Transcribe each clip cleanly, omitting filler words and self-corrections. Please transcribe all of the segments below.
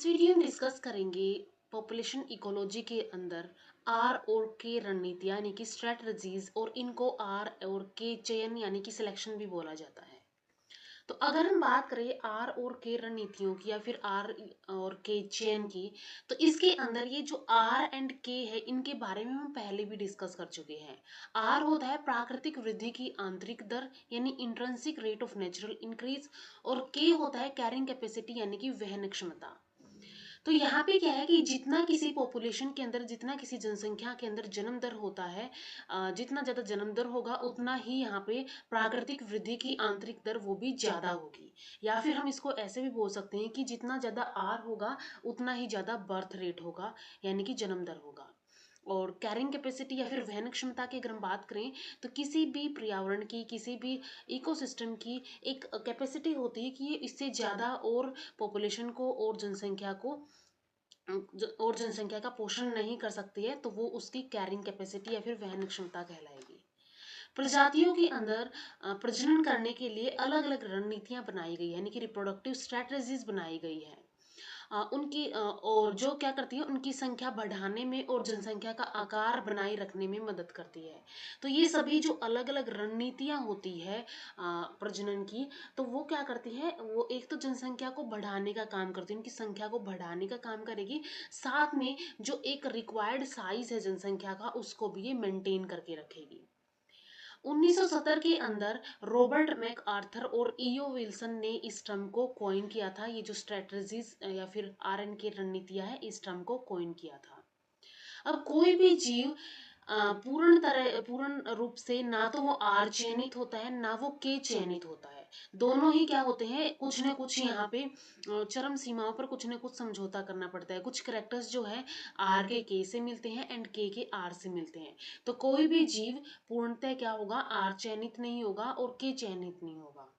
इस वीडियो में डिस्कस करेंगे पॉपुलेशन इकोलॉजी के अंदर आर और के रणनीतियां यानी कि स्ट्रेटजीज, और इनको आर और के चयन यानी कि सिलेक्शन भी बोला जाता है। तो अगर हम बात करें आर और के रणनीतियों की या फिर आर और के चयन की, तो इसके अंदर ये जो आर एंड के है इनके बारे में हम पहले भी डिस्कस कर चुके हैं। आर होता है प्राकृतिक वृद्धि की आंतरिक दर यानी intrinsic rate of natural increase, और के होता है कैरिंग कैपेसिटी यानी कि वहन क्षमता। तो यहाँ पे क्या है कि जितना किसी पॉपुलेशन के अंदर, जितना किसी जनसंख्या के अंदर जन्म दर होता है, जितना ज्यादा जन्म दर होगा उतना ही यहाँ पे प्राकृतिक वृद्धि की आंतरिक दर वो भी ज्यादा होगी। या फिर हम इसको ऐसे भी बोल सकते हैं कि जितना ज्यादा आर होगा उतना ही ज्यादा बर्थ रेट होगा यानी कि जन्म दर होगा। और कैरिंग कैपेसिटी या फिर वहन क्षमता की अगर हम बात करें, तो किसी भी पर्यावरण की, किसी भी इकोसिस्टम की एक कैपेसिटी होती है कि ये इससे ज्यादा और पॉपुलेशन को और जनसंख्या को और जनसंख्या का पोषण नहीं कर सकती है, तो वो उसकी कैरिंग कैपेसिटी या फिर वहन क्षमता कहलाएगी। प्रजातियों के अंदर प्रजनन करने के लिए अलग अलग रणनीतियां बनाई गई है यानी कि रिप्रोडक्टिव स्ट्रेटजीज बनाई गई है। और जो क्या करती है, उनकी संख्या बढ़ाने में और जनसंख्या का आकार बनाए रखने में मदद करती है। तो ये सभी जो अलग अलग रणनीतियां होती है प्रजनन की, तो वो क्या करती है, वो एक तो जनसंख्या को बढ़ाने का काम करती है, उनकी संख्या को बढ़ाने का काम करेगी, साथ में जो एक रिक्वायर्ड साइज है जनसंख्या का उसको भी ये मेंटेन करके रखेगी। 1970 के अंदर रॉबर्ट मैक आर्थर और ईओ विल्सन ने इस टर्म को कॉइन किया था। ये जो स्ट्रेटजीज या फिर आरएन की रणनीतियां है, इस टर्म को कॉइन किया था। अब कोई भी जीव पूर्ण रूप से ना तो वो आर चयनित होता है ना वो के चयनित होता है। दोनों ही क्या होते हैं, कुछ ना कुछ यहाँ पे चरम सीमाओं पर कुछ ना कुछ समझौता करना पड़ता है। कुछ करेक्टर्स जो है आर के से मिलते हैं एंड के आर से मिलते हैं। तो कोई भी जीव पूर्णतः क्या होगा, आर चयनित नहीं होगा और के चयनित नहीं होगा।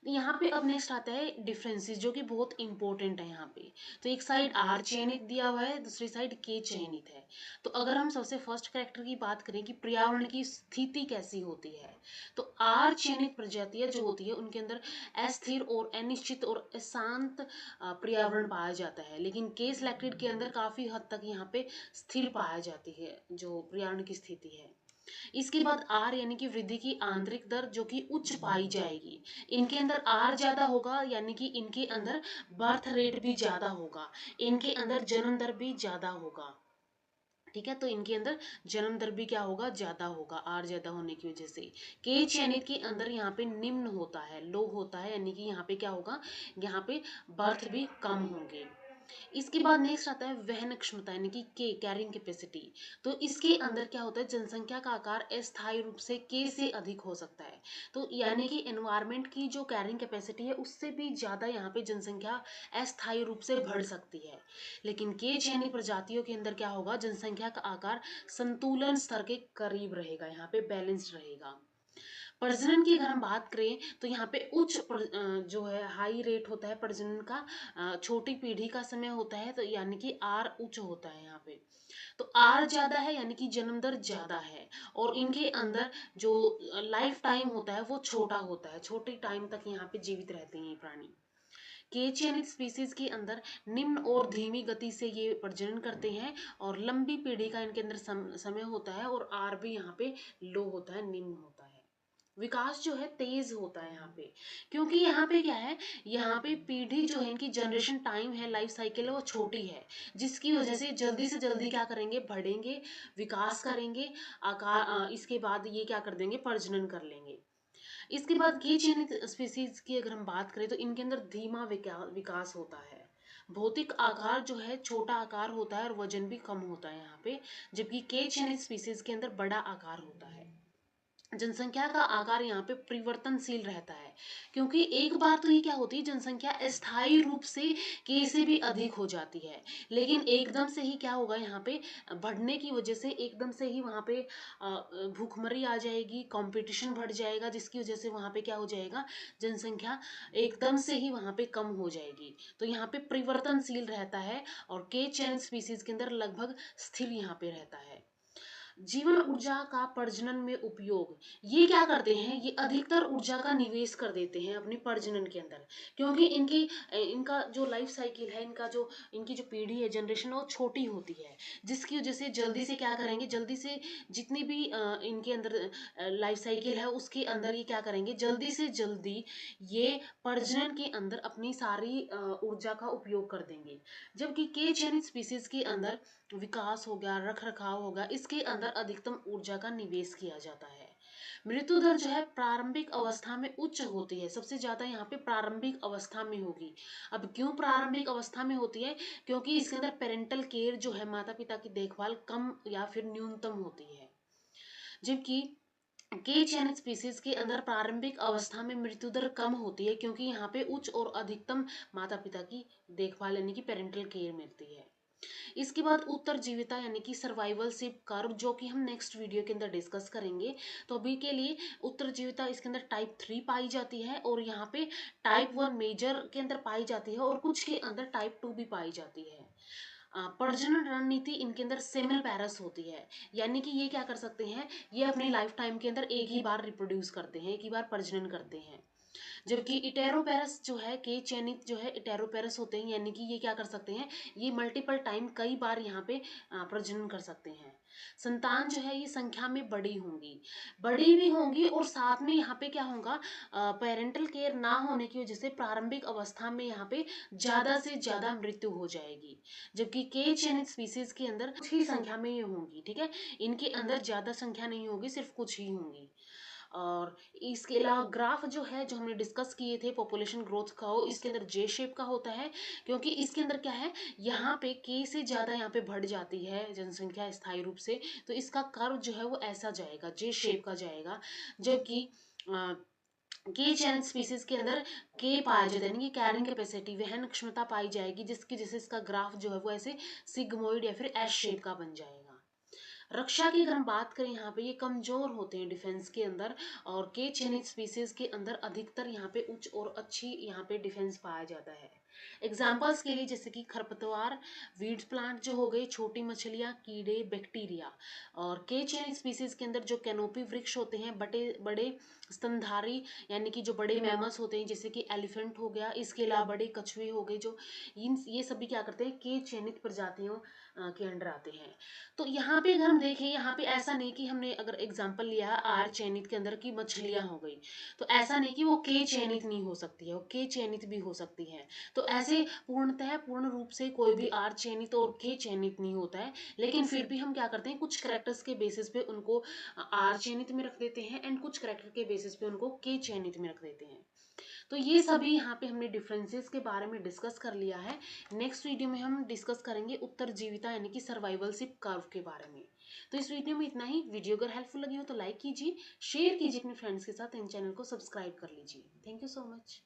यहाँ पे अब नेक्स्ट आता है डिफरेंसेस, जो कि बहुत इंपॉर्टेंट है यहाँ पे। तो एक साइड आर चयनित दिया हुआ है, दूसरी साइड के चयनित है। तो अगर हम सबसे फर्स्ट कैरेक्टर की बात करें कि पर्यावरण की स्थिति कैसी होती है, तो आर चयनित प्रजातियां जो होती है उनके अंदर अस्थिर और अनिश्चित और अशांत पर्यावरण पाया जाता है, लेकिन के सिलेक्टेड के अंदर काफी हद तक यहाँ पे स्थिर पाया जाती है जो पर्यावरण की स्थिति है। इसके बाद आर यानी कि वृद्धि की आंतरिक दर जो कि उच्च पाई जाएगी। इनके अंदर आर ज्यादा होगा यानी कि इनके अंदर बर्थ रेट भी ज्यादा होगा, इनके अंदर जन्म दर भी ज्यादा होगा। ठीक है, तो इनके अंदर जन्म दर भी क्या होगा, ज्यादा होगा आर ज्यादा होने की वजह से। के चयनित के अंदर यहाँ पे निम्न होता है, लो होता है, यानी कि यहाँ पे क्या होगा, यहाँ पे बर्थ भी कम होंगे। इसके बाद नेक्स्ट आता है वहन क्षमता यानी कि के कैरिंग कैपेसिटी। तो इसके अंदर क्या होता है, जनसंख्या का आकार अस्थायी रूप से के से अधिक हो सकता है। तो यानी कि एनवायरमेंट की जो कैरिंग कैपेसिटी है उससे भी ज्यादा यहाँ पे जनसंख्या अस्थायी रूप से बढ़ सकती है। लेकिन के चयनित प्रजातियों के अंदर क्या होगा, जनसंख्या का आकार संतुलन स्तर के करीब रहेगा, यहाँ पे बैलेंस्ड रहेगा। प्रजनन की अगर हम बात करें, तो यहाँ पे जो है हाई रेट होता है प्रजनन का, छोटी पीढ़ी का समय होता है, तो यानी कि आर उच्च होता है यहाँ पे। तो आर ज्यादा है यानी कि जन्म दर ज्यादा है, और इनके अंदर जो लाइफ टाइम होता है वो छोटा होता है, छोटे टाइम तक यहाँ पे जीवित रहते हैं ये प्राणी। के चयनित स्पीसीज के अंदर निम्न और धीमी गति से ये प्रजनन करते हैं, और लंबी पीढ़ी का इनके अंदर समय होता है, और आर भी यहाँ पे लो होता है, निम्न होता है। विकास जो है तेज होता है यहाँ पे, क्योंकि यहाँ पे क्या है, यहाँ पे पीढ़ी जो है, इनकी जनरेशन टाइम है, लाइफ साइकिल है, वो छोटी है, जिसकी वजह से जल्दी क्या करेंगे, बढ़ेंगे, विकास करेंगे, इसके बाद ये क्या कर देंगे, प्रजनन कर लेंगे। इसके बाद की चयनित स्पीसीज की अगर हम बात करें, तो इनके अंदर धीमा विकास होता है। भौतिक आकार जो है छोटा आकार होता है और वजन भी कम होता है यहाँ पे, जबकि के चयनित स्पीसीज के अंदर बड़ा आकार होता है। जनसंख्या का आकार यहाँ पे परिवर्तनशील रहता है, क्योंकि एक बार तो ये क्या होती है, जनसंख्या अस्थायी रूप से के से भी अधिक हो जाती है, लेकिन एकदम से ही क्या होगा, यहाँ पे बढ़ने की वजह से एकदम से ही वहाँ पे भूखमरी आ जाएगी, कंपटीशन बढ़ जाएगा, जिसकी वजह से वहाँ पे क्या हो जाएगा, जनसंख्या एकदम से ही वहाँ पे कम हो जाएगी। तो यहाँ पे परिवर्तनशील रहता है, और के चयन स्पीसीज के अंदर लगभग स्थिर यहाँ पे रहता है। जीवन ऊर्जा का प्रजनन में उपयोग, ये क्या करते हैं, ये अधिकतर ऊर्जा का निवेश कर देते हैं अपने प्रजनन के अंदर, क्योंकि इनका जो लाइफ साइकिल है, इनकी जो पीढ़ी है, जनरेशन है, वो छोटी होती है, जिसकी वजह से जल्दी से क्या करेंगे, जल्दी से जितनी भी इनके अंदर लाइफ साइकिल है उसके अंदर ये क्या करेंगे, जल्दी से जल्दी ये प्रजनन के अंदर अपनी सारी ऊर्जा का उपयोग कर देंगे। जबकि के चयनित स्पीसीज के अंदर विकास हो गया, रख रखाव हो गया, इसके अंदर अधिकतम ऊर्जा का निवेश किया जाता है। मृत्यु दर जो है प्रारंभिक अवस्था में उच्च होती है, सबसे ज्यादा यहाँ पे प्रारंभिक अवस्था में होगी। अब क्यों प्रारंभिक अवस्था में होती है, क्योंकि इसके अंदर पेरेंटल केयर जो है, माता पिता की देखभाल कम या फिर न्यूनतम होती है। जबकि के चयनित स्पीसीज के अंदर प्रारंभिक अवस्था में मृत्यु दर कम होती है, क्योंकि यहाँ पे उच्च और अधिकतम माता पिता की देखभाल यानी कि पेरेंटल केयर मिलती है। इसके बाद उत्तरजीविता यानी कि सर्वाइवलशिप कर्व, जो कि हम नेक्स्ट वीडियो के अंदर डिस्कस करेंगे। तो अभी के लिए उत्तरजीविता इसके अंदर टाइप 3 पाई जाती है, और यहाँ पे टाइप 1 मेजर के अंदर पाई जाती है, और कुछ के अंदर टाइप 2 भी पाई जाती है। प्रजनन रणनीति इनके अंदर सेमल पैरस होती है, यानी कि ये क्या कर सकते हैं, ये अपनी लाइफ टाइम के अंदर एक ही बार रिप्रोड्यूस करते हैं, एक ही बार प्रजनन करते हैं। जबकि इटेरोपेरस जो है, के चयनित जो है इटेरोपेरस होते हैं, यानी कि ये क्या कर सकते हैं, ये मल्टीपल टाइम कई बार यहाँ पे प्रजनन कर सकते हैं। संतान जो है ये संख्या में बड़ी भी होंगी, और साथ में यहाँ पे क्या होगा, पेरेंटल केयर ना होने की वजह से प्रारंभिक अवस्था में यहाँ पे ज्यादा से ज्यादा मृत्यु हो जाएगी। जबकि के चयनित स्पीसीज के अंदर कुछ ही संख्या में ये होंगी, ठीक है, इनके अंदर ज्यादा संख्या नहीं होगी, सिर्फ कुछ ही होंगी। और इसके अलावा ग्राफ जो है, जो हमने डिस्कस किए थे पॉपुलेशन ग्रोथ का, वो इसके अंदर जे शेप का होता है, क्योंकि इसके अंदर क्या है, यहाँ पे के से ज्यादा यहाँ पे बढ़ जाती है जनसंख्या स्थायी रूप से, तो इसका कर्व जो है वो ऐसा जाएगा, जे शेप का जाएगा। जबकि के चयनित स्पीसीज के अंदर के पाया जाता है, यानी कि कैरिंग कैपेसिटी, वहन क्षमता पाई जाएगी, जिसकी जैसे इसका ग्राफ जो है वो ऐसे सिग्मोइड या फिर एस शेप का बन जाएगा। रक्षा की अगर हम बात करें, यहाँ पे ये कमजोर होते हैं डिफेंस के अंदर, और के चयनित स्पीसीज के अंदर अधिकतर यहाँ पे उच्च और अच्छी यहाँ पे डिफेंस पाया जाता है। एग्जाम्पल्स के लिए जैसे कि खरपतवार, वीड प्लांट जो हो गए, छोटी मछलियाँ, कीड़े, बैक्टीरिया। और के चयनित स्पीसीज के अंदर जो कैनोपी वृक्ष होते हैं, बड़े बड़े स्तनधारी, यानी कि जो बड़े मैमल्स होते हैं, जैसे कि एलिफेंट हो गया, इसके अलावा बड़े कछुए हो गए, जो ये सभी क्या करते हैं, के चयनित प्रजातियों के अंडर आते हैं। तो यहाँ पे अगर हम देखें, यहाँ पे ऐसा नहीं कि हमने अगर एग्जाम्पल लिया आर चयनित के अंदर की मछलियां हो गई, तो ऐसा नहीं कि वो के चयनित नहीं हो सकती है, वो के चयनित भी हो सकती है। तो ऐसे पूर्ण रूप से कोई भी आर चयनित और के चयनित नहीं होता है, लेकिन फिर भी हम क्या करते हैं, कुछ करेक्टर्स के बेसिस पे उनको आर चयनित में रख देते हैं, एंड कुछ करेक्टर के बेसिस पे उनको के चयनित में रख देते हैं। तो ये सभी यहाँ पे हमने डिफरेंसेस के बारे में डिस्कस कर लिया है। नेक्स्ट वीडियो में हम डिस्कस करेंगे उत्तरजीविता यानी कि सर्वाइवलशिप कर्व के बारे में। तो इस वीडियो में इतना ही। वीडियो अगर हेल्पफुल लगी हो तो लाइक कीजिए, शेयर कीजिए अपने फ्रेंड्स के साथ, इन चैनल को सब्सक्राइब कर लीजिए। Thank you so much.